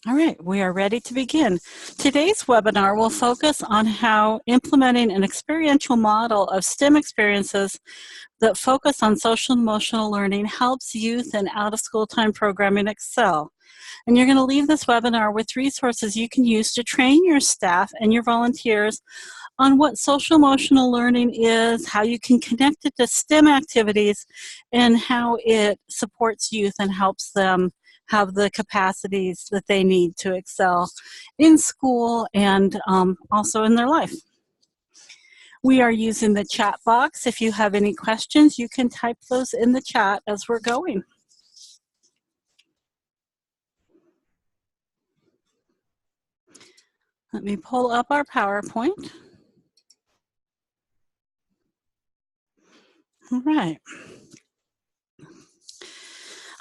All right, we are ready to begin. Today's webinar will focus on how implementing an experiential model of STEM experiences that focus on social and emotional learning helps youth in out-of-school time programming excel. And you're going to leave this webinar with resources you can use to train your staff and your volunteers on what social emotional learning is, how you can connect it to STEM activities, and how it supports youth and helps them have the capacities that they need to excel in school and also in their life. We are using the chat box. If you have any questions, you can type those in the chat as we're going. Let me pull up our PowerPoint. All right.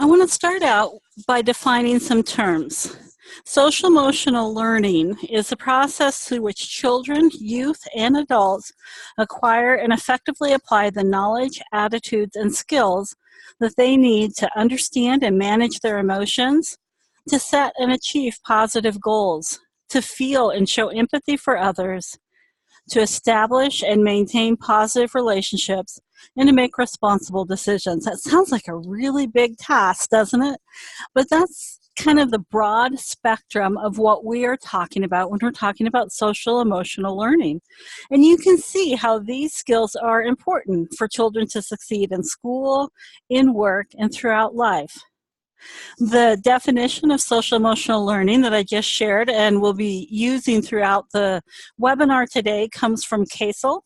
I want to start out by defining some terms. Social emotional learning is a process through which children, youth, and adults acquire and effectively apply the knowledge, attitudes, and skills that they need to understand and manage their emotions, to set and achieve positive goals, to feel and show empathy for others, to establish and maintain positive relationships, and to make responsible decisions. That sounds like a really big task, doesn't it? But that's kind of the broad spectrum of what we are talking about when we're talking about social emotional learning. And you can see how these skills are important for children to succeed in school, in work, and throughout life. The definition of social emotional learning that I just shared and will be using throughout the webinar today comes from CASEL,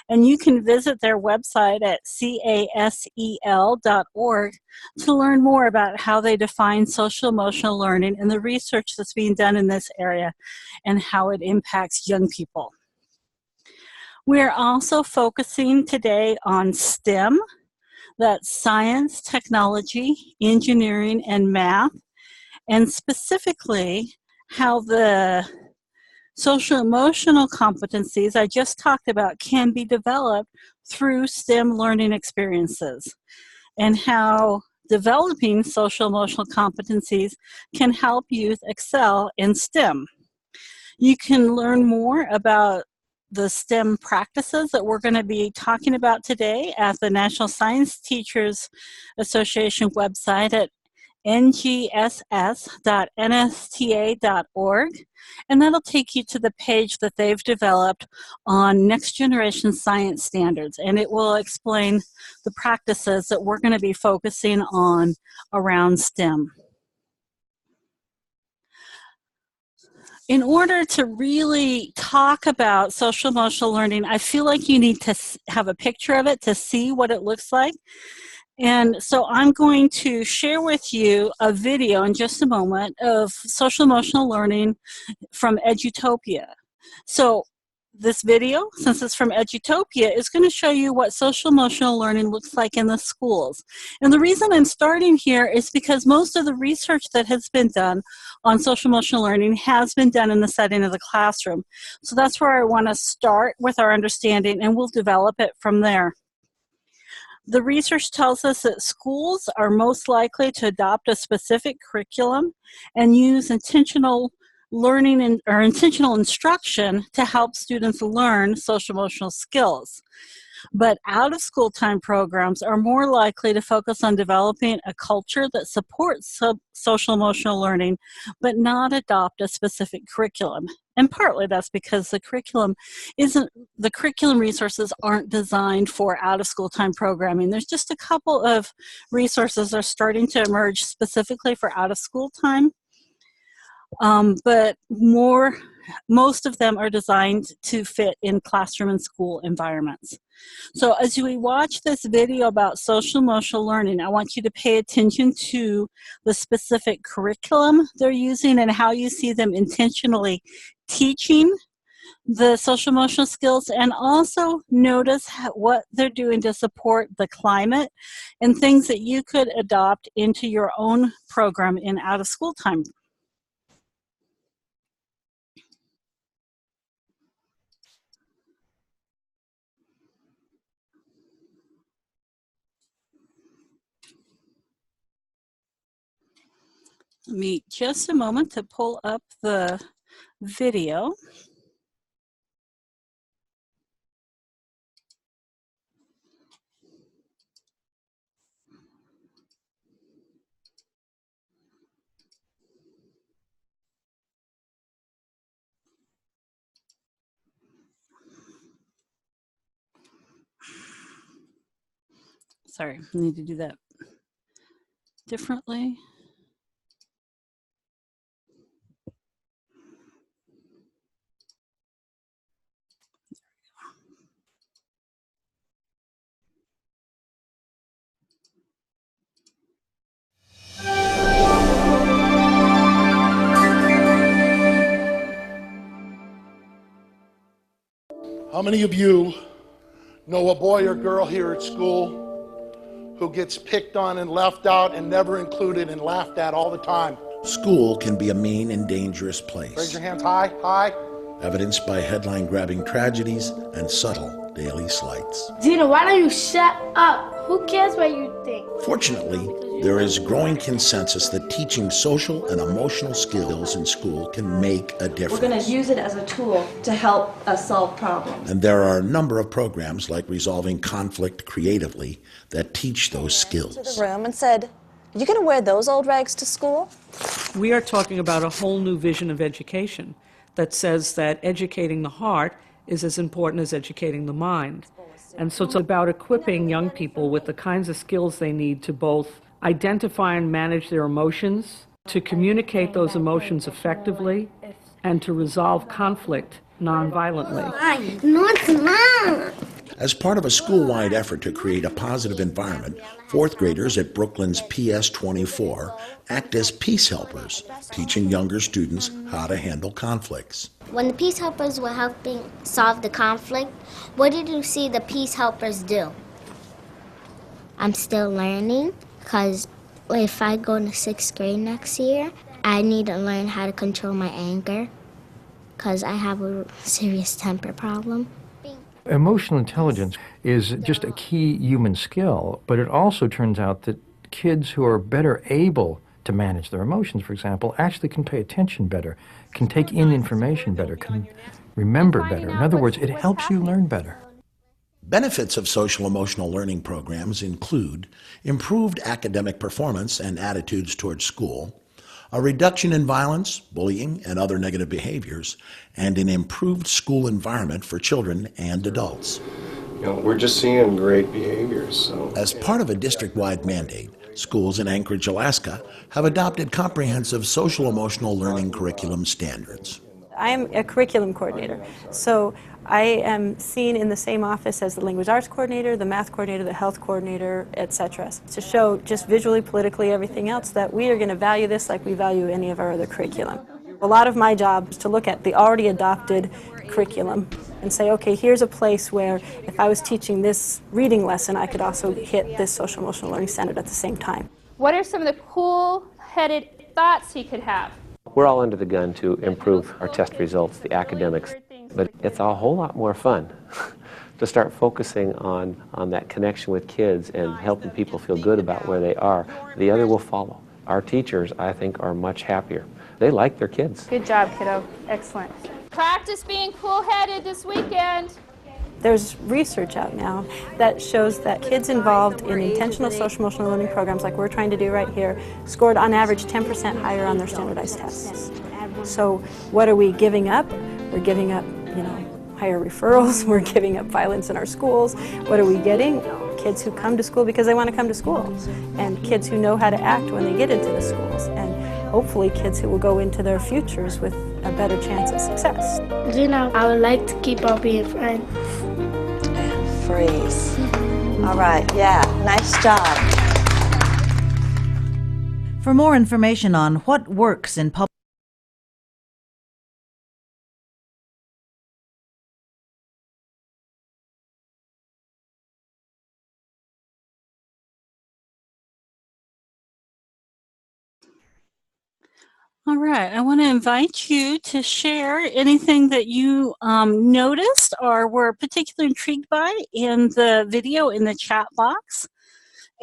and you can visit their website at casel.org to learn more about how they define social emotional learning and the research that's being done in this area and how it impacts young people. We're also focusing today on STEM. That's science, technology, engineering, and math, and specifically how the social emotional competencies I just talked about can be developed through STEM learning experiences, and how developing social emotional competencies can help youth excel in STEM. You can learn more about the STEM practices that we're going to be talking about today at the National Science Teachers Association website at ngss.nsta.org, and that'll take you to the page that they've developed on next generation science standards, and it will explain the practices that we're going to be focusing on around STEM. In order to really talk about social emotional learning, I feel like you need to have a picture of it to see what it looks like. And so I'm going to share with you a video in just a moment of social emotional learning from Edutopia. So this video, since it's from Edutopia, is going to show you what social emotional learning looks like in the schools. And the reason I'm starting here is because most of the research that has been done on social emotional learning has been done in the setting of the classroom. So that's where I want to start with our understanding, and we'll develop it from there. The research tells us that schools are most likely to adopt a specific curriculum and use intentional learning or intentional instruction to help students learn social emotional skills. But out-of-school time programs are more likely to focus on developing a culture that supports social emotional learning, but not adopt a specific curriculum. And partly that's because the curriculum resources aren't designed for out-of-school time programming. There's just a couple of resources that are starting to emerge specifically for out-of-school time. But most of them are designed to fit in classroom and school environments. So as we watch this video about social emotional learning, I want you to pay attention to the specific curriculum they're using and how you see them intentionally teaching the social emotional skills, and also notice what they're doing to support the climate and things that you could adopt into your own program in out-of-school time. Let me just a moment to pull up the video. Sorry, I need to do that differently. How many of you know a boy or girl here at school who gets picked on and left out and never included and laughed at all the time? School can be a mean and dangerous place. Raise your hands high, high. Evidenced by headline-grabbing tragedies and subtle daily slights. Gina, why don't you shut up? Who cares what you think? Fortunately, there is growing consensus that teaching social and emotional skills in school can make a difference. We're going to use it as a tool to help us solve problems. And there are a number of programs like Resolving Conflict Creatively that teach those skills. To the room and said, "You going to wear those old rags to school?" We are talking about a whole new vision of education that says that educating the heart is as important as educating the mind. And so it's about equipping young people with the kinds of skills they need to both identify and manage their emotions, to communicate those emotions effectively, and to resolve conflict nonviolently. No, it's not. As part of a school-wide effort to create a positive environment, fourth graders at Brooklyn's PS 24 act as peace helpers, teaching younger students how to handle conflicts. When the peace helpers were helping solve the conflict, what did you see the peace helpers do? I'm still learning, because if I go into 6th grade next year, I need to learn how to control my anger, because I have a serious temper problem. Emotional intelligence is just a key human skill, but it also turns out that kids who are better able to manage their emotions, for example, actually can pay attention better, can take in information better, can remember better. In other words, it helps you learn better. Benefits of social emotional learning programs include improved academic performance and attitudes towards school, a reduction in violence, bullying, and other negative behaviors, and an improved school environment for children and adults. We're just seeing great behaviors. So. As part of a district-wide mandate, schools in Anchorage, Alaska have adopted comprehensive social emotional learning curriculum standards. I'm a curriculum coordinator, so I am seen in the same office as the language arts coordinator, the math coordinator, the health coordinator, etc. To show just visually, politically, everything else that we are going to value this like we value any of our other curriculum. A lot of my job is to look at the already adopted curriculum and say, okay, here's a place where if I was teaching this reading lesson, I could also hit this social emotional learning standard at the same time. What are some of the cool-headed thoughts he could have? We're all under the gun to improve our test results, the academics, but it's a whole lot more fun to start focusing on that connection with kids and helping people feel good about where they are. The other will follow. Our teachers, I think, are much happier. They like their kids. Good job, kiddo. Excellent. Practice being cool-headed this weekend. There's research out now that shows that kids involved in intentional social emotional learning programs like we're trying to do right here scored on average 10% higher on their standardized tests. So what are we giving up? We're giving up, higher referrals. We're giving up violence in our schools. What are we getting? Kids who come to school because they want to come to school, and kids who know how to act when they get into the schools, and hopefully kids who will go into their futures with a better chance of success. I would like to keep on being friends. And freeze. All right, yeah, nice job. For more information on what works in public All right, I want to invite you to share anything that you noticed or were particularly intrigued by in the video in the chat box.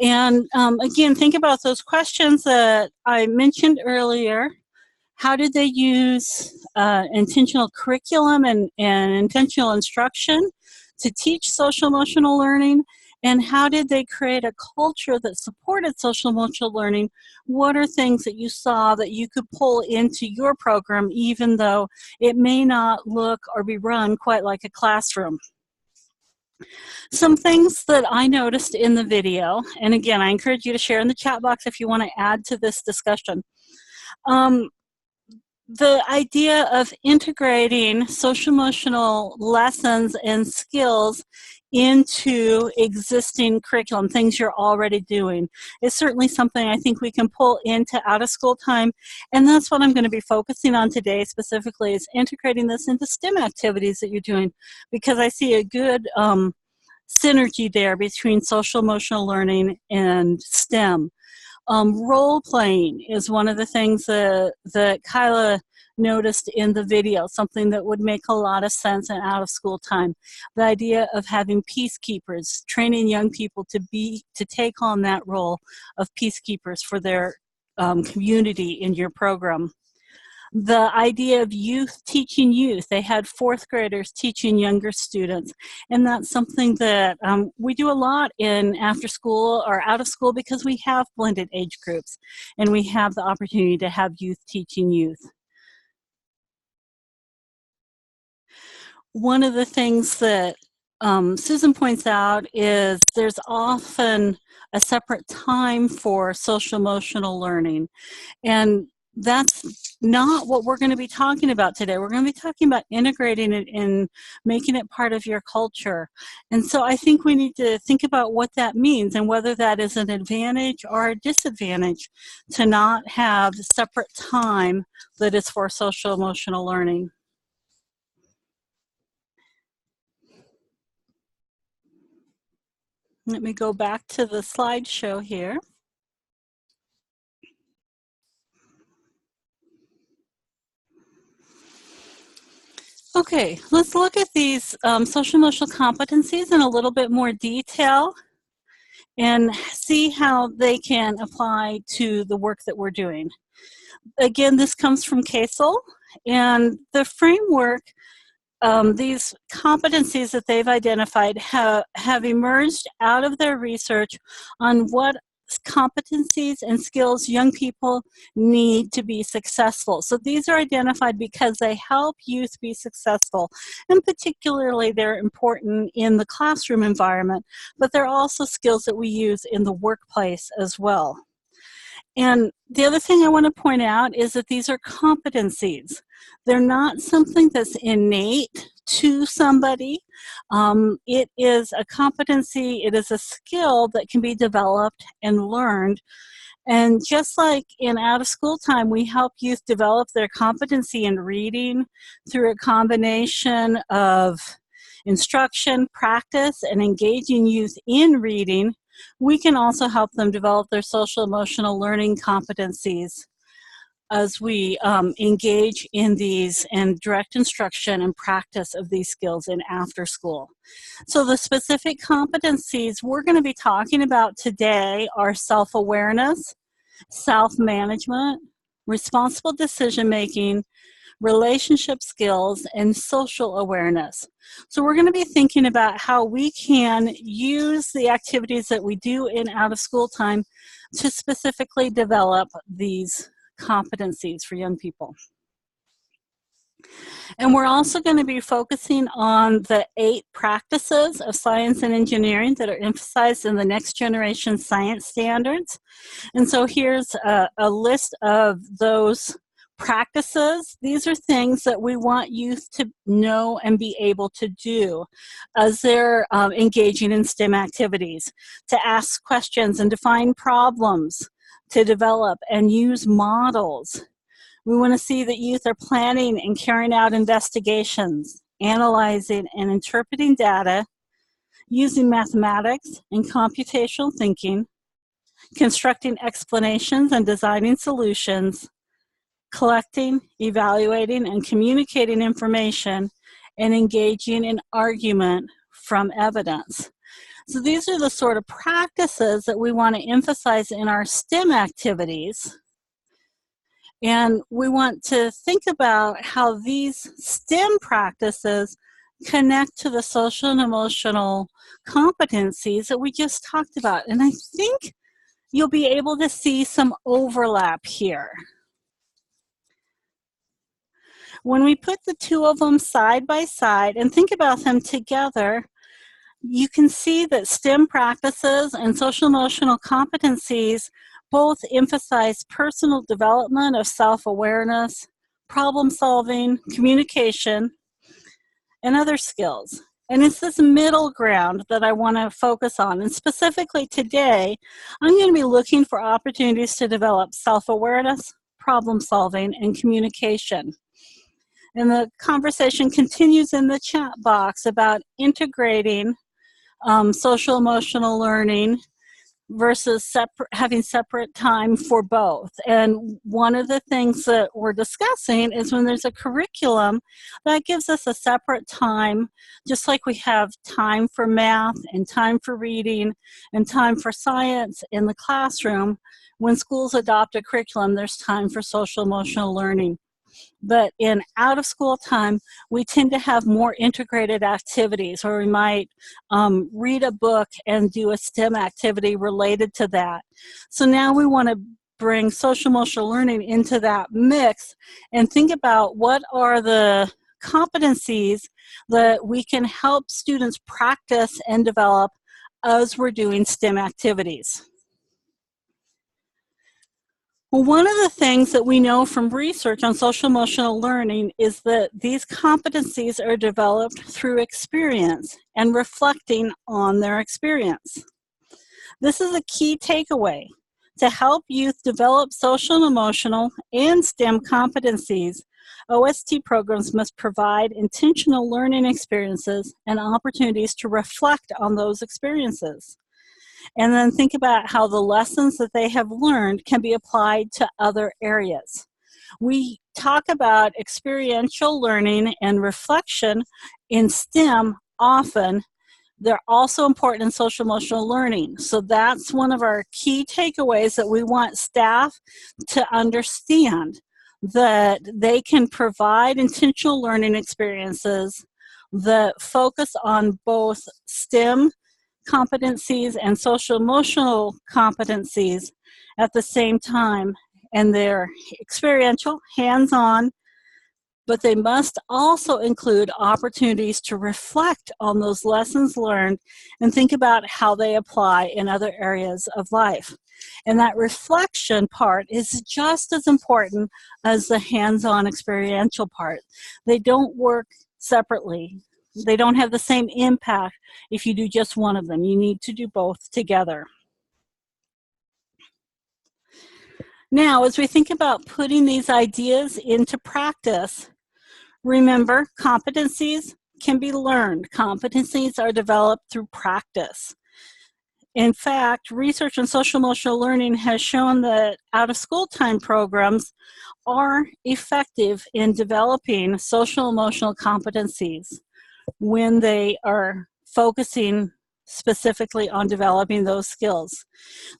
And again, think about those questions that I mentioned earlier. How did they use intentional curriculum and intentional instruction to teach social emotional learning? And how did they create a culture that supported social emotional learning? What are things that you saw that you could pull into your program, even though it may not look or be run quite like a classroom? Some things that I noticed in the video, and again, I encourage you to share in the chat box if you want to add to this discussion. The idea of integrating social emotional lessons and skills into existing curriculum, things you're already doing, is certainly something I think we can pull into out of school time. And that's what I'm going to be focusing on today specifically, is integrating this into STEM activities that you're doing, because I see a good synergy there between social emotional learning and STEM. Role playing is one of the things that Kyla noticed in the video, something that would make a lot of sense in out of school time. The idea of having peacekeepers, training young people to take on that role of peacekeepers for their community in your program. The idea of youth teaching youth. They had fourth graders teaching younger students. And that's something that we do a lot in after school or out of school, because we have blended age groups and we have the opportunity to have youth teaching youth. One of the things that Susan points out is there's often a separate time for social emotional learning. And that's not what we're going to be talking about today. We're going to be talking about integrating it and making it part of your culture. And so I think we need to think about what that means and whether that is an advantage or a disadvantage to not have separate time that is for social emotional learning. Let me go back to the slideshow here. Okay, let's look at these social emotional competencies in a little bit more detail and see how they can apply to the work that we're doing. Again, this comes from CASEL, and the framework, these competencies that they've identified have emerged out of their research on what competencies and skills young people need to be successful. So these are identified because they help youth be successful, and particularly they're important in the classroom environment, but they're also skills that we use in the workplace as well. And the other thing I want to point out is that these are competencies. They're not something that's innate to somebody. It is a competency, it is a skill that can be developed and learned. And just like in out of school time, we help youth develop their competency in reading through a combination of instruction, practice, and engaging youth in reading. We can also help them develop their social emotional learning competencies as we engage in these and direct instruction and practice of these skills in after school. So the specific competencies we're going to be talking about today are self-awareness, self-management, responsible decision-making, relationship skills, and social awareness. So we're going to be thinking about how we can use the activities that we do in out of school time to specifically develop these competencies for young people. And we're also going to be focusing on the 8 practices of science and engineering that are emphasized in the next generation science standards. And so here's a list of those practices. These are things that we want youth to know and be able to do as they're engaging in STEM activities: to ask questions and define problems, to develop and use models. We want to see that youth are planning and carrying out investigations, analyzing and interpreting data, using mathematics and computational thinking, constructing explanations and designing solutions, collecting, evaluating, and communicating information, and engaging in argument from evidence. So these are the sort of practices that we want to emphasize in our STEM activities. And we want to think about how these STEM practices connect to the social and emotional competencies that we just talked about. And I think you'll be able to see some overlap here. When we put the two of them side by side and think about them together, you can see that STEM practices and social emotional competencies both emphasize personal development of self-awareness, problem solving, communication, and other skills. And it's this middle ground that I want to focus on. And specifically today, I'm going to be looking for opportunities to develop self-awareness, problem solving, and communication. And the conversation continues in the chat box about integrating social emotional learning versus having separate time for both. And one of the things that we're discussing is when there's a curriculum that gives us a separate time, just like we have time for math and time for reading and time for science in the classroom. When schools adopt a curriculum, there's time for social emotional learning. But in out-of-school time, we tend to have more integrated activities, or we might read a book and do a STEM activity related to that. So now we want to bring social emotional learning into that mix and think about what are the competencies that we can help students practice and develop as we're doing STEM activities. Well, one of the things that we know from research on social emotional learning is that these competencies are developed through experience and reflecting on their experience. This is a key takeaway. To help youth develop social and emotional and STEM competencies, OST programs must provide intentional learning experiences and opportunities to reflect on those experiences. And then think about how the lessons that they have learned can be applied to other areas. We talk about experiential learning and reflection in STEM often. They're also important in social emotional learning. So that's one of our key takeaways that we want staff to understand, that they can provide intentional learning experiences that focus on both STEM competencies and social emotional competencies at the same time. And they're experiential, hands-on, but they must also include opportunities to reflect on those lessons learned and think about how they apply in other areas of life. And that reflection part is just as important as the hands-on experiential part. They don't work separately. They don't have the same impact if you do just one of them. You need to do both together. Now, as we think about putting these ideas into practice, remember, competencies can be learned. Competencies are developed through practice. In fact, research on social emotional learning has shown that out-of-school time programs are effective in developing social emotional competencies when they are focusing specifically on developing those skills.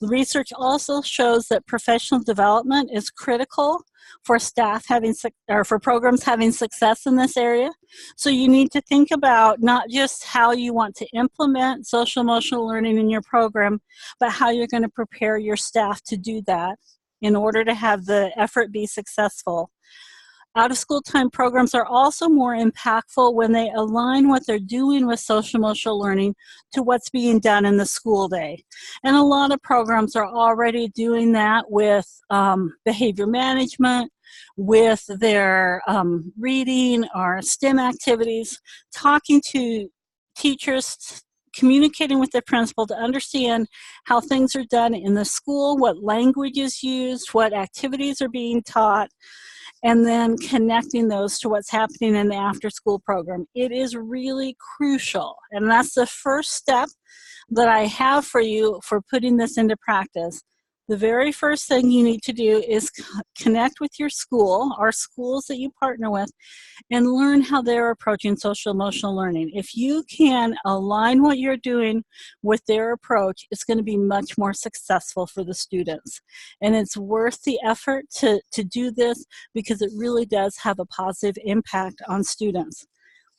The research also shows that professional development is critical for staff having, or for programs having success in this area. So you need to think about not just how you want to implement social emotional learning in your program, but how you're going to prepare your staff to do that in order to have the effort be successful. Out-of-school time programs are also more impactful when they align what they're doing with social emotional learning to what's being done in the school day. And a lot of programs are already doing that with behavior management, with their reading or STEM activities, talking to teachers, communicating with the principal to understand how things are done in the school, what language is used, what activities are being taught, and then connecting those to what's happening in the after-school program. It is really crucial, and that's the first step that I have for you for putting this into practice. The very first thing you need to do is connect with your school, our schools that you partner with, and learn how they're approaching social emotional learning. If you can align what you're doing with their approach, it's going to be much more successful for the students. And it's worth the effort to do this because it really does have a positive impact on students.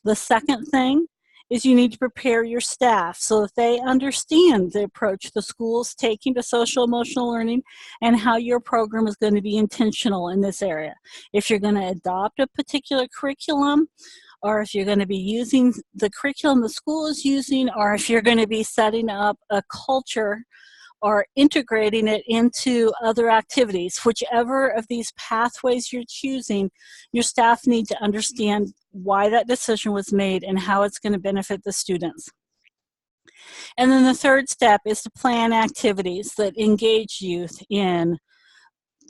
The second thing is you need to prepare your staff so that they understand the approach the school's taking to social emotional learning and how your program is going to be intentional in this area. If you're going to adopt a particular curriculum, or if you're going to be using the curriculum the school is using, or if you're going to be setting up a culture or integrating it into other activities, whichever of these pathways you're choosing, your staff need to understand why that decision was made and how it's going to benefit the students. And then the third step is to plan activities that engage youth in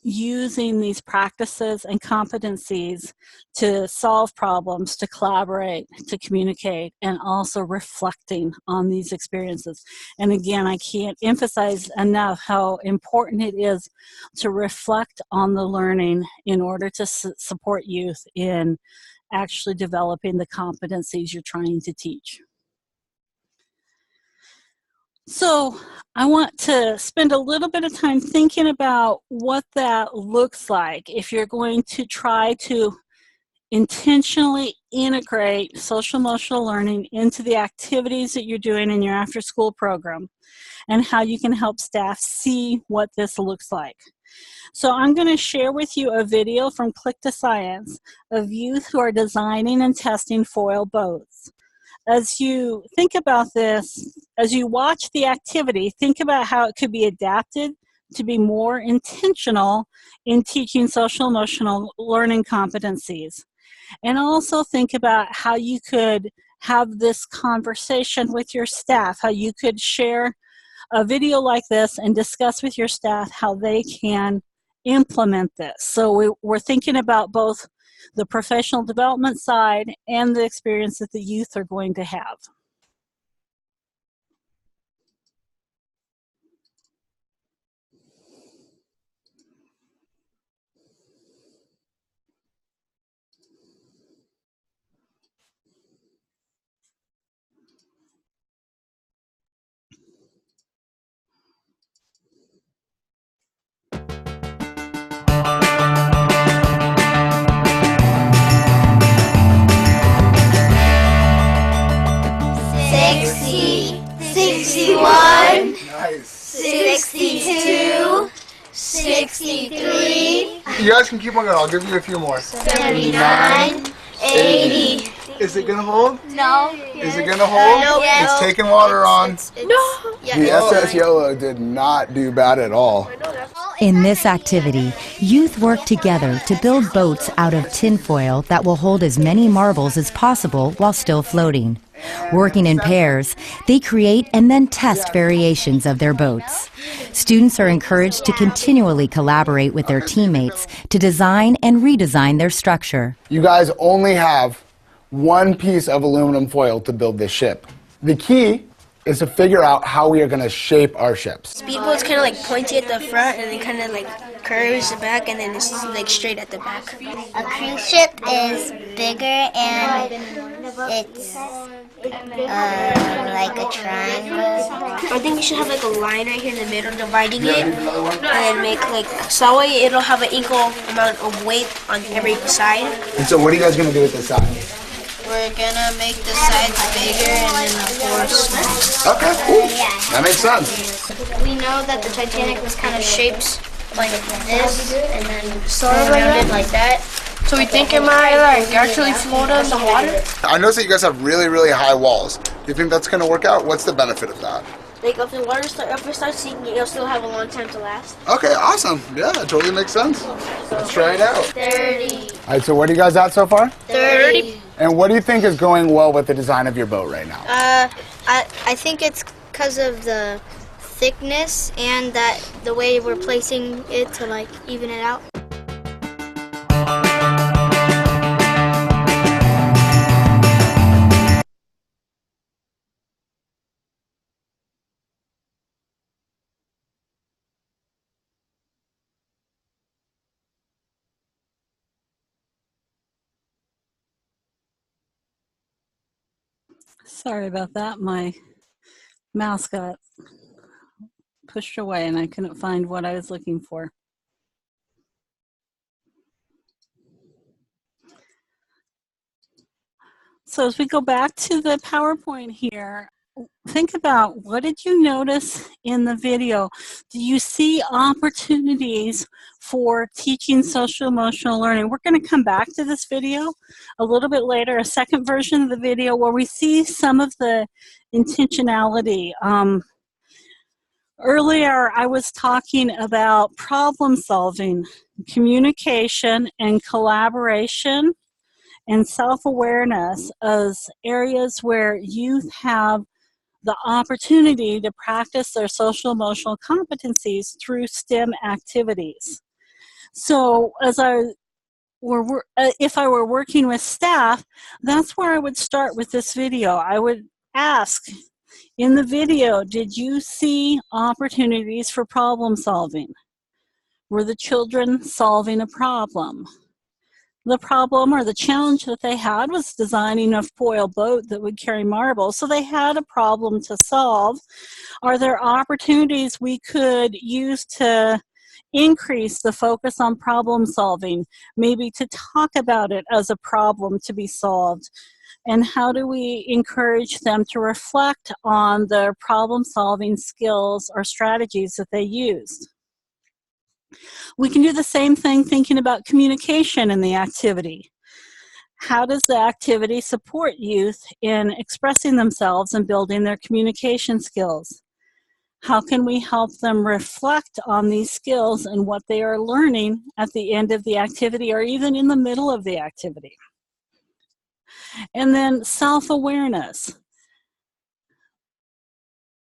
using these practices and competencies to solve problems, to collaborate, to communicate, and also reflecting on these experiences. And again, I can't emphasize enough how important it is to reflect on the learning in order to support youth in actually developing the competencies you're trying to teach. So I want to spend a little bit of time thinking about what that looks like if you're going to try to intentionally integrate social emotional learning into the activities that you're doing in your after school program, and how you can help staff see what this looks like. So I'm going to share with you a video from Click to Science of youth who are designing and testing foil boats. As you think about this, as you watch the activity, think about how it could be adapted to be more intentional in teaching social emotional learning competencies. And also think about how you could have this conversation with your staff, how you could share a video like this and discuss with your staff how they can implement this. So we're thinking about both the professional development side and the experience that the youth are going to have. Sixty-one, 62, 63. You guys can keep on going. I'll give you a few more. 79, 80. Is it gonna hold? No. Is it gonna hold? No. It's taking water on. No. The SS Yellow did not do bad at all. In this activity, youth work together to build boats out of tinfoil that will hold as many marbles as possible while still floating. Working in pairs, they create and then test variations of their boats. Students are encouraged to continually collaborate with their teammates to design and redesign their structure. You guys only have one piece of aluminum foil to build this ship. The key is to figure out how we are going to shape our ships. Speedboat's kind of like pointy at the front and then kind of like curves the back and then it's like straight at the back. A cruise ship is bigger and it's like a triangle. I think you should have like a line right here in the middle dividing it and then make like, so that way it'll have an equal amount of weight on every side. And so what are you guys going to do with this side? We're gonna make the sides bigger and then the floor smaller. Okay, cool. That makes sense. We know that the Titanic was kind of shaped like this and then sort of rounded like that. So we think it might like actually float on the water. I noticed that you guys have really, really high walls. Do you think that's going to work out? What's the benefit of that? Like if the water starts sinking, it'll still have a long time to last. Okay, awesome. Yeah, that totally makes sense. Let's try it out. 30. All right, so what are you guys at so far? 30. And what do you think is going well with the design of your boat right now? I think it's because of the thickness and that the way we're placing it to like even it out. Sorry about that. My mouse got pushed away and I couldn't find what I was looking for. So as we go back to the PowerPoint here, think about, what did you notice in the video? Do you see opportunities for teaching social emotional learning? We're going to come back to this video a little bit later, a second version of the video where we see some of the intentionality. Earlier, I was talking about problem solving, communication, and collaboration, and self-awareness as areas where youth have the opportunity to practice their social emotional competencies through STEM activities. So if I were working with staff, that's where I would start with this video. I would ask, in the video, did you see opportunities for problem solving? Were the children solving a problem? The problem or the challenge that they had was designing a foil boat that would carry marbles. So they had a problem to solve. Are there opportunities we could use to increase the focus on problem solving, maybe to talk about it as a problem to be solved? And how do we encourage them to reflect on the problem solving skills or strategies that they used? We can do the same thing thinking about communication in the activity. How does the activity support youth in expressing themselves and building their communication skills? How can we help them reflect on these skills and what they are learning at the end of the activity or even in the middle of the activity? And then self-awareness.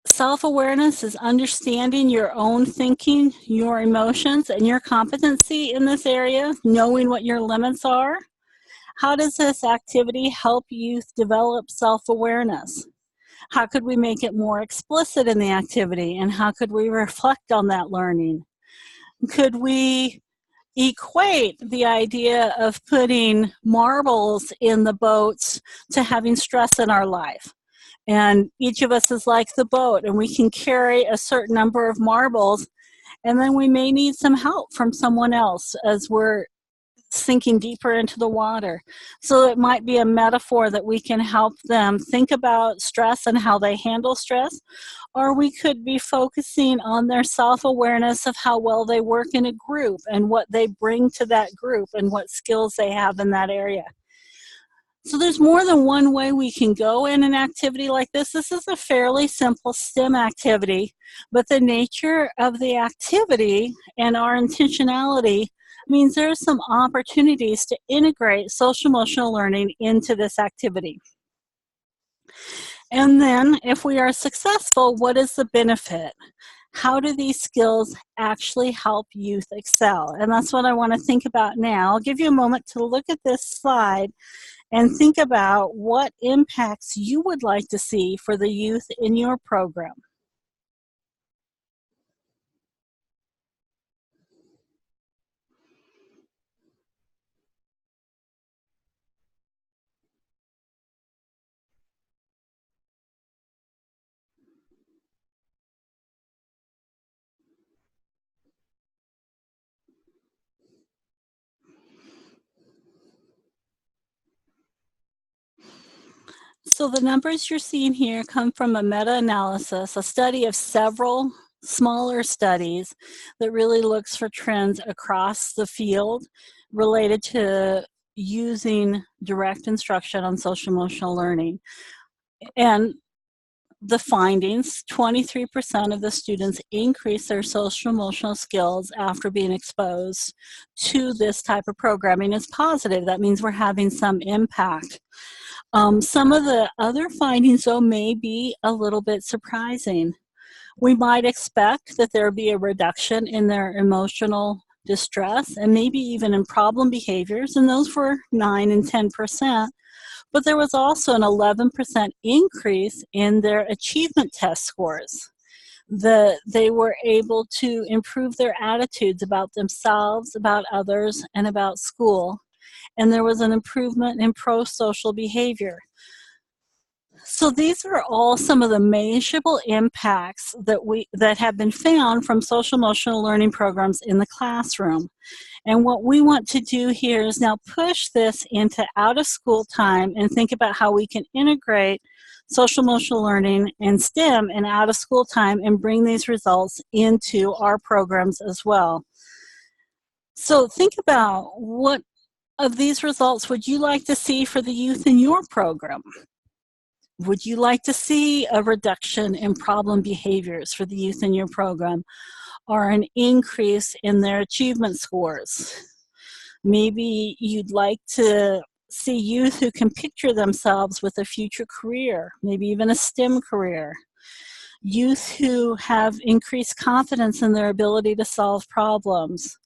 Self-awareness is understanding your own thinking, your emotions, and your competency in this area, knowing what your limits are. How does this activity help youth develop self-awareness? How could we make it more explicit in the activity, and how could we reflect on that learning? Could we equate the idea of putting marbles in the boats to having stress in our life? And each of us is like the boat, and we can carry a certain number of marbles, and then we may need some help from someone else as we're sinking deeper into the water. So it might be a metaphor that we can help them think about stress and how they handle stress, or we could be focusing on their self-awareness of how well they work in a group and what they bring to that group and what skills they have in that area. So there's more than one way we can go in an activity like this. This is a fairly simple STEM activity, but the nature of the activity and our intentionality means there are some opportunities to integrate social emotional learning into this activity. And then if we are successful, what is the benefit? How do these skills actually help youth excel? And that's what I want to think about now. I'll give you a moment to look at this slide and think about what impacts you would like to see for the youth in your program. So the numbers you're seeing here come from a meta-analysis, a study of several smaller studies that really looks for trends across the field related to using direct instruction on social emotional learning. And the findings, 23% of the students increase their social emotional skills after being exposed to this type of programming. Is positive. That means we're having some impact. Some of the other findings, though, may be a little bit surprising. We might expect that there would be a reduction in their emotional distress and maybe even in problem behaviors, and those were 9 and 10%. But there was also an 11% increase in their achievement test scores. They were able to improve their attitudes about themselves, about others, and about school. And there was an improvement in pro-social behavior. So these are all some of the measurable impacts that have been found from social emotional learning programs in the classroom. And what we want to do here is now push this into out of school time and think about how we can integrate social emotional learning and STEM in out of school time and bring these results into our programs as well. So think about, what of these results would you like to see for the youth in your program? Would you like to see a reduction in problem behaviors for the youth in your program, or an increase in their achievement scores? Maybe you'd like to see youth who can picture themselves with a future career, maybe even a STEM career. Youth who have increased confidence in their ability to solve problems,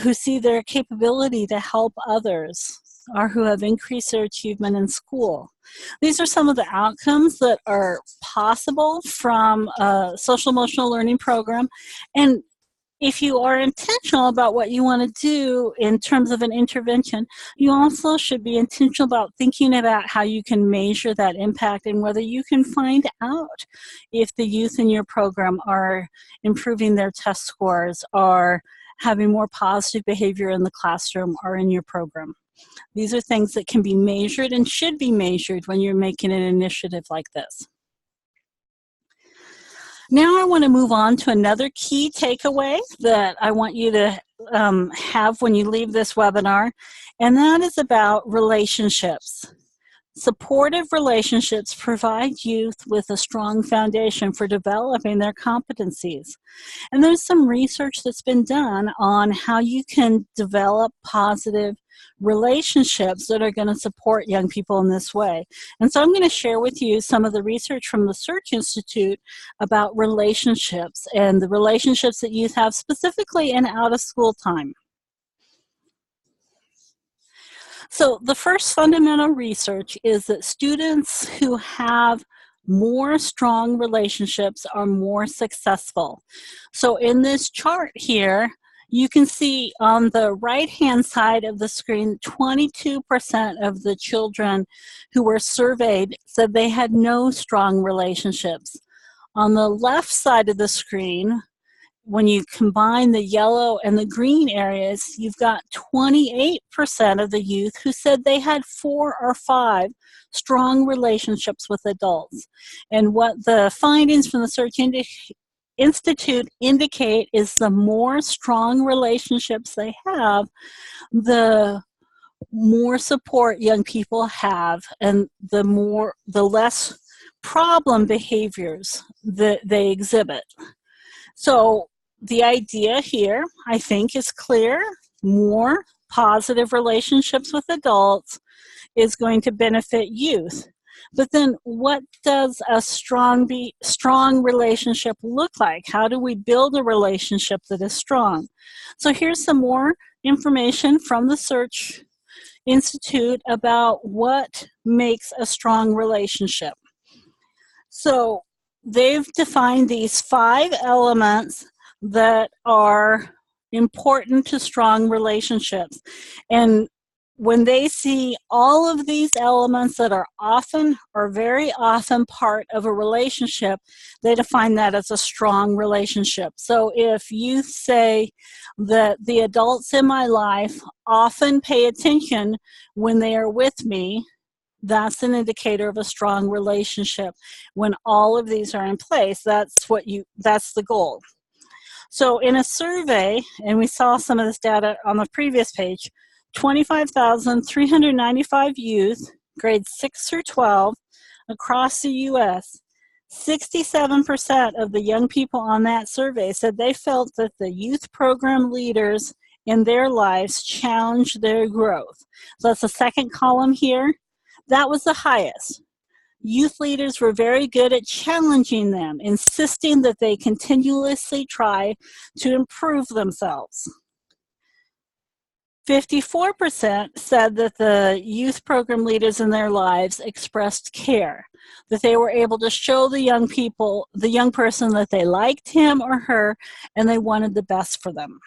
who see their capability to help others, or who have increased their achievement in school. These are some of the outcomes that are possible from a social emotional learning program. And if you are intentional about what you want to do in terms of an intervention, you also should be intentional about thinking about how you can measure that impact and whether you can find out if the youth in your program are improving their test scores, or having more positive behavior in the classroom or in your program. These are things that can be measured and should be measured when you're making an initiative like this. Now I want to move on to another key takeaway that I want you to have when you leave this webinar, and that is about relationships. Supportive relationships provide youth with a strong foundation for developing their competencies. And there's some research that's been done on how you can develop positive relationships that are going to support young people in this way. And so I'm going to share with you some of the research from the Search Institute about relationships and the relationships that youth have specifically in out-of-school time. So the first fundamental research is that students who have more strong relationships are more successful. So in this chart here, you can see on the right-hand side of the screen, 22% of the children who were surveyed said they had no strong relationships. On the left side of the screen, when you combine the yellow and the green areas, you've got 28% of the youth who said they had 4 or 5 strong relationships with adults. And what the findings from the Search Institute indicate is the more strong relationships they have, the more support young people have, and the less problem behaviors that they exhibit. So the idea here, I think, is clear. More positive relationships with adults is going to benefit youth. But then what does a strong relationship look like? How do we build a relationship that is strong? So here's some more information from the Search Institute about what makes a strong relationship. So they've defined these 5 elements that are important to strong relationships. And when they see all of these elements that are often or very often part of a relationship, they define that as a strong relationship. So if you say that the adults in my life often pay attention when they are with me, that's an indicator of a strong relationship. When all of these are in place, that's the goal. So in a survey, and we saw some of this data on the previous page, 25,395 youth, grades 6 through 12, across the U.S., 67% of the young people on that survey said they felt that the youth program leaders in their lives challenged their growth. So that's the second column here. That was the highest. Youth leaders were very good at challenging them, insisting that they continuously try to improve themselves. 54% said that the youth program leaders in their lives expressed care, that they were able to show the young person that they liked him or her and they wanted the best for them.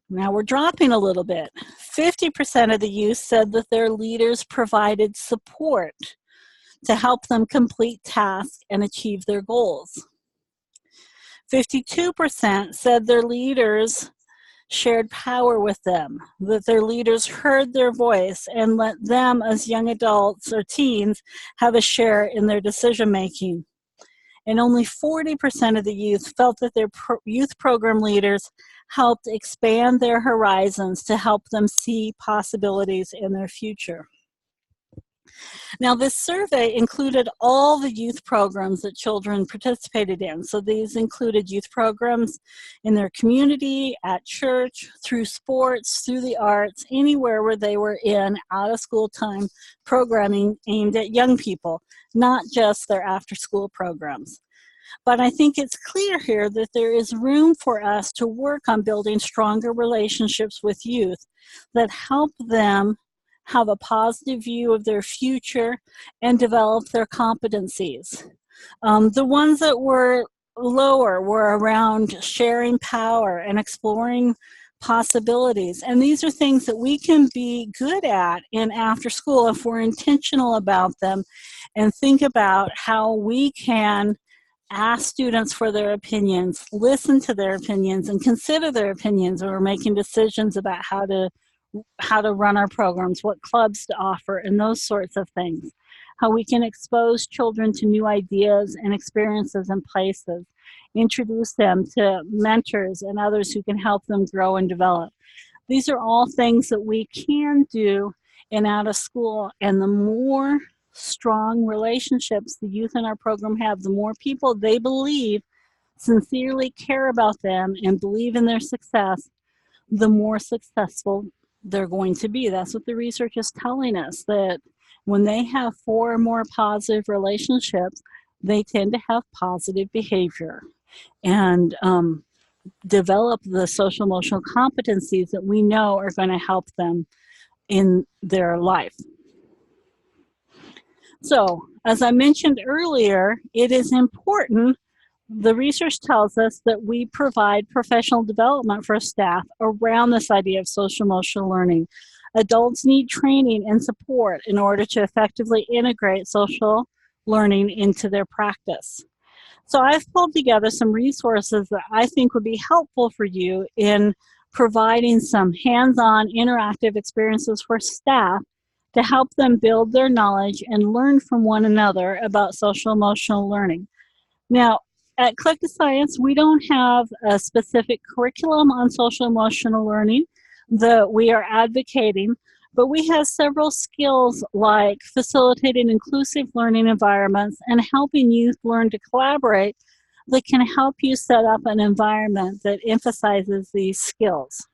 Now we're dropping a little bit. 50% of the youth said that their leaders provided support to help them complete tasks and achieve their goals. 52% said their leaders shared power with them, that their leaders heard their voice and let them as young adults or teens have a share in their decision making. And only 40% of the youth felt that their youth program leaders helped expand their horizons to help them see possibilities in their future. Now, this survey included all the youth programs that children participated in. So these included youth programs in their community, at church, through sports, through the arts, anywhere where they were in out-of-school time programming aimed at young people, not just their after-school programs. But I think it's clear here that there is room for us to work on building stronger relationships with youth that help them have a positive view of their future and develop their competencies. The ones that were lower were around sharing power and exploring possibilities. And these are things that we can be good at in after school if we're intentional about them and think about how we can ask students for their opinions, listen to their opinions, and consider their opinions when we're making decisions about how to run our programs, what clubs to offer, and those sorts of things. How we can expose children to new ideas and experiences and places, introduce them to mentors and others who can help them grow and develop. These are all things that we can do in out of school, and the more strong relationships the youth in our program have, the more people they believe sincerely care about them and believe in their success, the more successful they're going to be. That's what the research is telling us, that when they have 4 or more positive relationships, they tend to have positive behavior and develop the social emotional competencies that we know are going to help them in their life. So, as I mentioned earlier, it is important, the research tells us, that we provide professional development for staff around this idea of social emotional learning. Adults need training and support in order to effectively integrate social learning into their practice. So I've pulled together some resources that I think would be helpful for you in providing some hands-on interactive experiences for staff to help them build their knowledge and learn from one another about social emotional learning. Now, at Collective Science, we don't have a specific curriculum on social emotional learning that we are advocating, but we have several skills like facilitating inclusive learning environments and helping youth learn to collaborate that can help you set up an environment that emphasizes these skills.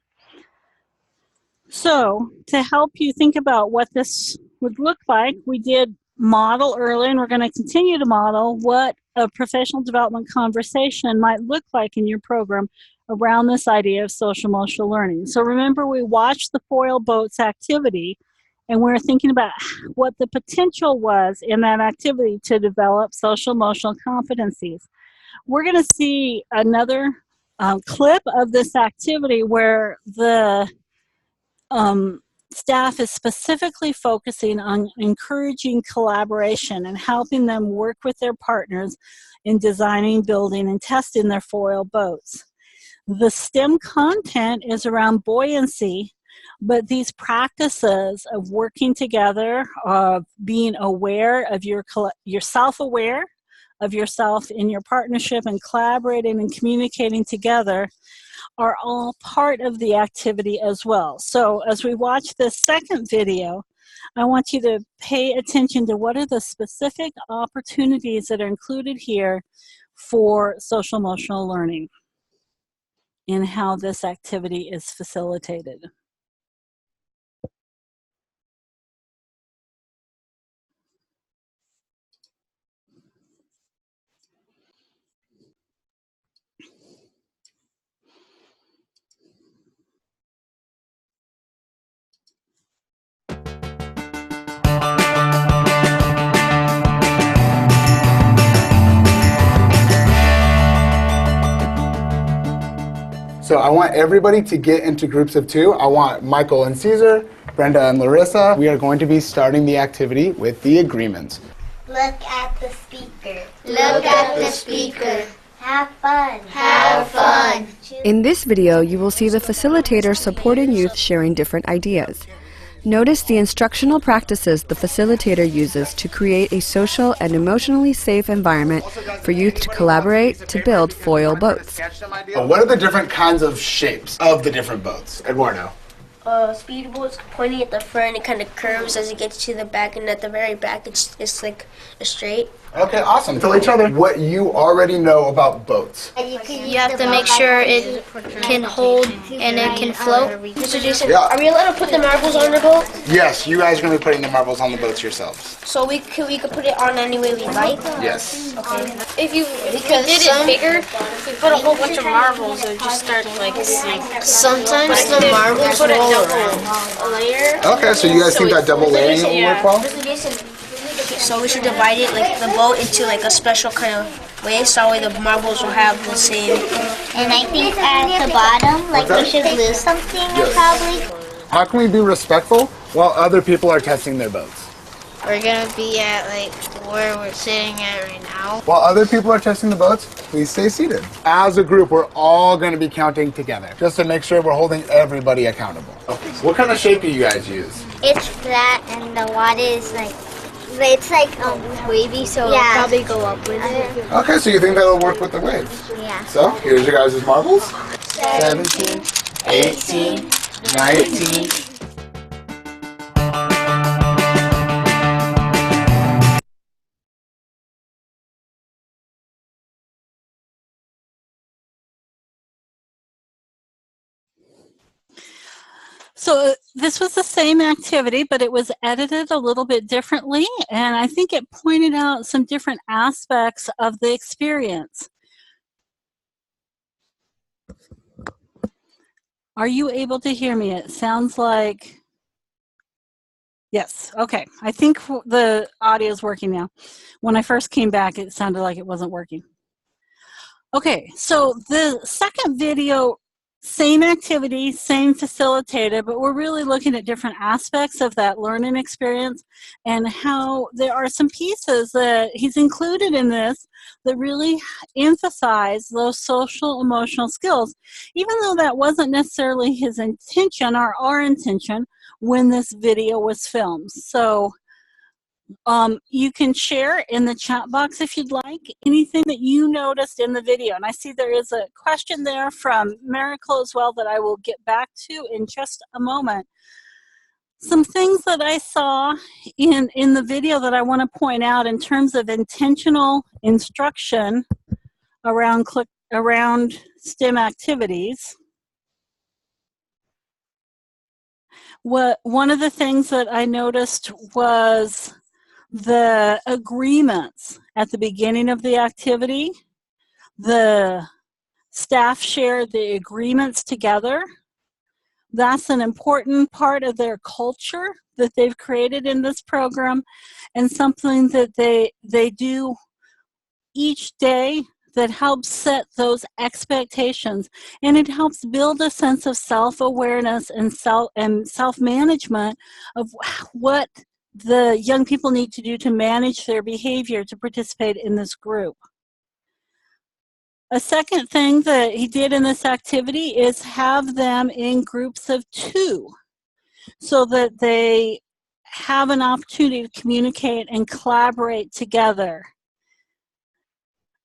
So, to help you think about what this would look like, we did model earlier, and we're going to continue to model what a professional development conversation might look like in your program around this idea of social emotional learning. So remember, we watched the foil boats activity, and we're thinking about what the potential was in that activity to develop social emotional competencies. We're going to see another clip of this activity where the staff is specifically focusing on encouraging collaboration and helping them work with their partners in designing, building, and testing their foil boats. The STEM content is around buoyancy, but these practices of working together, of being aware of you're self-aware of yourself in your partnership and collaborating and communicating together are all part of the activity as well. So as we watch this second video, I want you to pay attention to what are the specific opportunities that are included here for social emotional learning and how this activity is facilitated. So I want everybody to get into groups of 2. I want Michael and Caesar, Brenda and Larissa. We are going to be starting the activity with the agreements. Look at the speaker. Look at the speaker. Have fun. Have fun. In this video, you will see the facilitator supporting youth sharing different ideas. Notice the instructional practices the facilitator uses to create a social and emotionally safe environment for youth to collaborate to build foil boats. What are the different kinds of shapes of the different boats? Eduardo. Speedboat's pointing at the front, it kind of curves as it gets to the back, and at the very back it's like a straight. Okay, awesome. Tell each other what you already know about boats. You have to make sure it can hold and it can float. Mr. Jason, Yeah. are we allowed to put the marbles on the boat? Yes, you guys are going to be putting the marbles on the boats yourselves. So we could put it on any way we like? Yes. Okay. If we did it bigger, if we put a whole bunch of marbles, it would just start like sinking. Sometimes the marbles put a double layer. Okay, so you guys think that double layering will work well? So we should divide it, like the boat, into like a special kind of way, so that way the marbles will have the same. And I think at the bottom, like we should glue something probably. How can we be respectful while other people are testing their boats? We're gonna be at like where we're sitting at right now. While other people are testing the boats, please stay seated. As a group, we're all going to be counting together, just to make sure we're holding everybody accountable. Okay. What kind of shape do you guys use? It's flat and the water is like, it's like wavy, so it'll probably go up with it. Okay, so you think that'll work with the waves? Yeah. So, here's your guys' marbles. 17, 18, 19. So this was the same activity, but it was edited a little bit differently, and I think it pointed out some different aspects of the experience. Are you able to hear me? It sounds like, yes, okay. I think the audio is working now. When I first came back, it sounded like it wasn't working. Okay, so the second video, same activity, same facilitator, but we're really looking at different aspects of that learning experience and how there are some pieces that he's included in this that really emphasize those social emotional skills, even though that wasn't necessarily his intention or our intention when this video was filmed. So you can share in the chat box if you'd like anything that you noticed in the video. And I see there is a question there from Miracle as well that I will get back to in just a moment. Some things that I saw in the video that I want to point out in terms of intentional instruction around STEM activities. One of the things that I noticed was the agreements at the beginning of the activity. The staff shared the agreements together. That's an important part of their culture that they've created in this program, and something that they do each day that helps set those expectations, and it helps build a sense of self-awareness and self-management of what the young people need to do to manage their behavior to participate in this group. A second thing that he did in this activity is have them in groups of 2 so that they have an opportunity to communicate and collaborate together.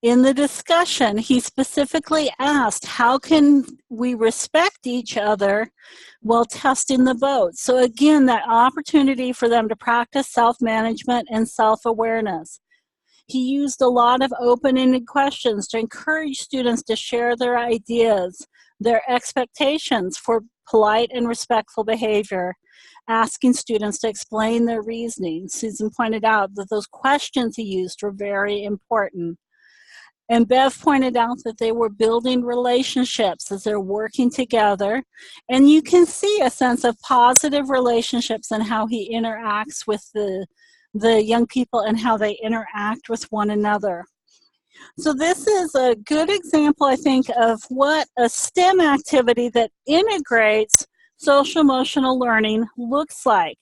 In the discussion, he specifically asked, how can we respect each other while testing the boat? So again, that opportunity for them to practice self-management and self-awareness. He used a lot of open-ended questions to encourage students to share their ideas, their expectations for polite and respectful behavior, asking students to explain their reasoning. Susan pointed out that those questions he used were very important. And Bev pointed out that they were building relationships as they're working together. And you can see a sense of positive relationships and how he interacts with the young people and how they interact with one another. So this is a good example, I think, of what a STEM activity that integrates social emotional learning looks like.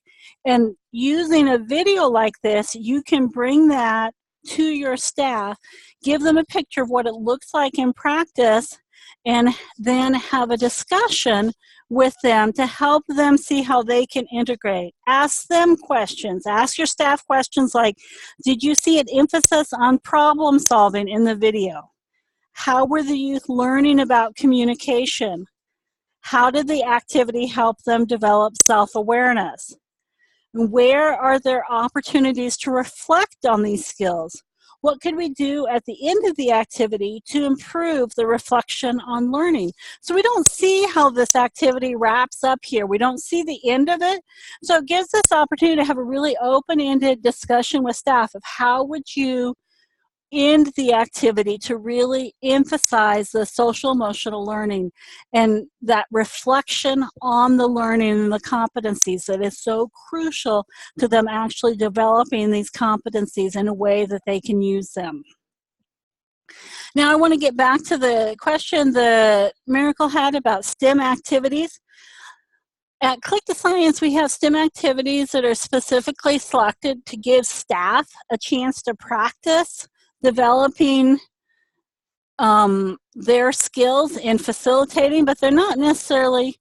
And using a video like this, you can bring that to your staff, give them a picture of what it looks like in practice, and then have a discussion with them to help them see how they can integrate. Ask them questions. Ask your staff questions like, did you see an emphasis on problem solving in the video? How were the youth learning about communication? How did the activity help them develop self-awareness? Where are there opportunities to reflect on these skills? What could we do at the end of the activity to improve the reflection on learning? So we don't see how this activity wraps up here. We don't see the end of it. So it gives us opportunity to have a really open-ended discussion with staff of how would you end the activity to really emphasize the social emotional learning and that reflection on the learning and the competencies that is so crucial to them actually developing these competencies in a way that they can use them. Now I want to get back to the question that Miracle had about STEM activities. At Click to Science, we have STEM activities that are specifically selected to give staff a chance to practice developing their skills in facilitating, but they're not necessarily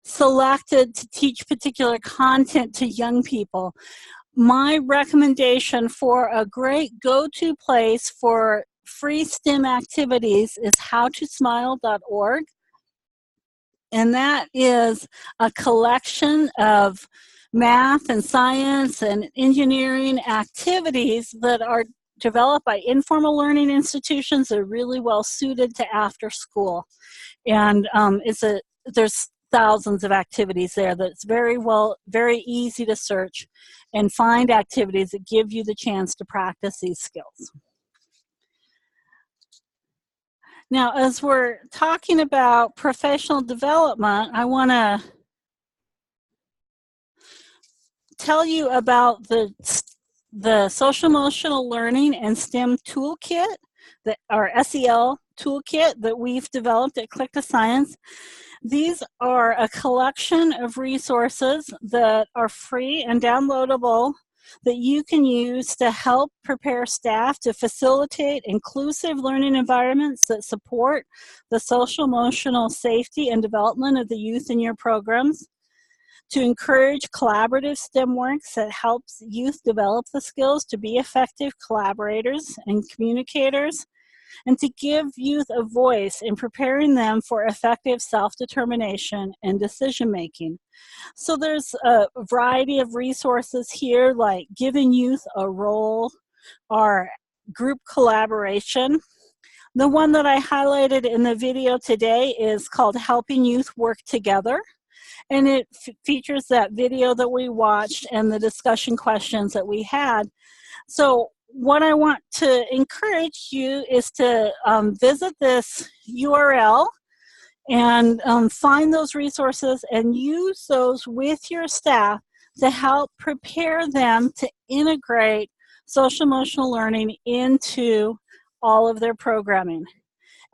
selected to teach particular content to young people. My recommendation for a great go-to place for free STEM activities is howtosmile.org. And that is a collection of math and science and engineering activities that are developed by informal learning institutions that are really well suited to after school. And there's thousands of activities there that's very easy to search and find activities that give you the chance to practice these skills. Now, as we're talking about professional development, I want to tell you about the social emotional learning and STEM toolkit, our SEL toolkit that we've developed at Click to Science. These are a collection of resources that are free and downloadable that you can use to help prepare staff to facilitate inclusive learning environments that support the social emotional safety and development of the youth in your programs, to encourage collaborative STEM works that helps youth develop the skills to be effective collaborators and communicators, and to give youth a voice in preparing them for effective self-determination and decision-making. So there's a variety of resources here, like giving youth a role or group collaboration. The one that I highlighted in the video today is called Helping Youth Work Together. And it features that video that we watched and the discussion questions that we had. So what I want to encourage you is to visit this URL and find those resources and use those with your staff to help prepare them to integrate social emotional learning into all of their programming.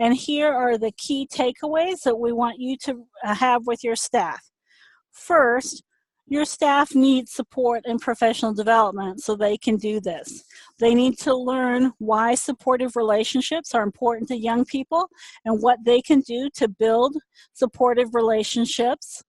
And here are the key takeaways that we want you to have with your staff. First, your staff needs support and professional development so they can do this. They need to learn why supportive relationships are important to young people and what they can do to build supportive relationships.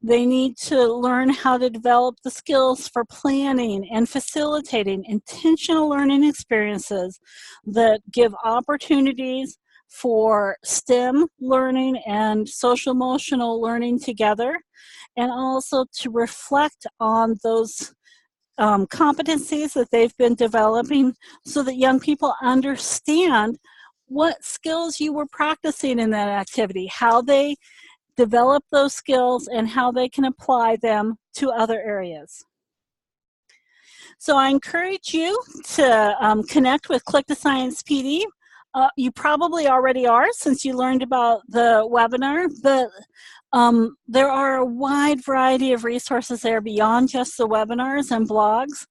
They need to learn how to develop the skills for planning and facilitating intentional learning experiences that give opportunities for STEM learning and social emotional learning together, and also to reflect on those competencies that they've been developing so that young people understand what skills you were practicing in that activity, how they develop those skills, and how they can apply them to other areas. So I encourage you to connect with Click to Science PD. you probably already are since you learned about the webinar, but there are a wide variety of resources there beyond just the webinars and blogs.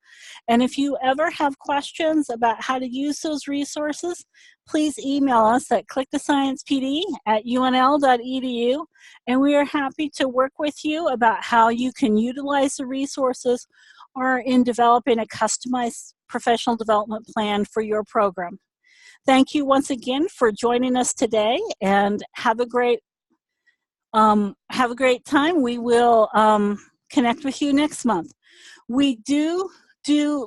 And if you ever have questions about how to use those resources, please email us at clickthesciencepd@unl.edu, and we are happy to work with you about how you can utilize the resources or in developing a customized professional development plan for your program. Thank you once again for joining us today, and have a great time. We will connect with you next month. We do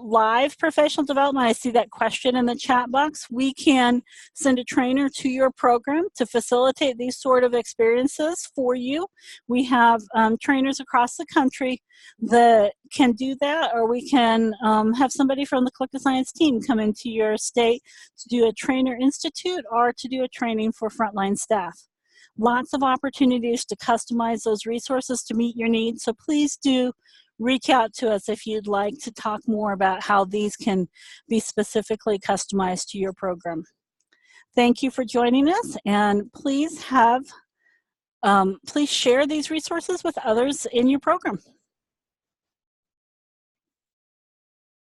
live professional development. I see that question in the chat box. We can send a trainer to your program to facilitate these sort of experiences for you. We have trainers across the country that can do that, or we can have somebody from the Click the Science team come into your state to do a trainer institute or to do a training for frontline staff. Lots of opportunities to customize those resources to meet your needs, so please do reach out to us if you'd like to talk more about how these can be specifically customized to your program. Thank you for joining us, and please share these resources with others in your program.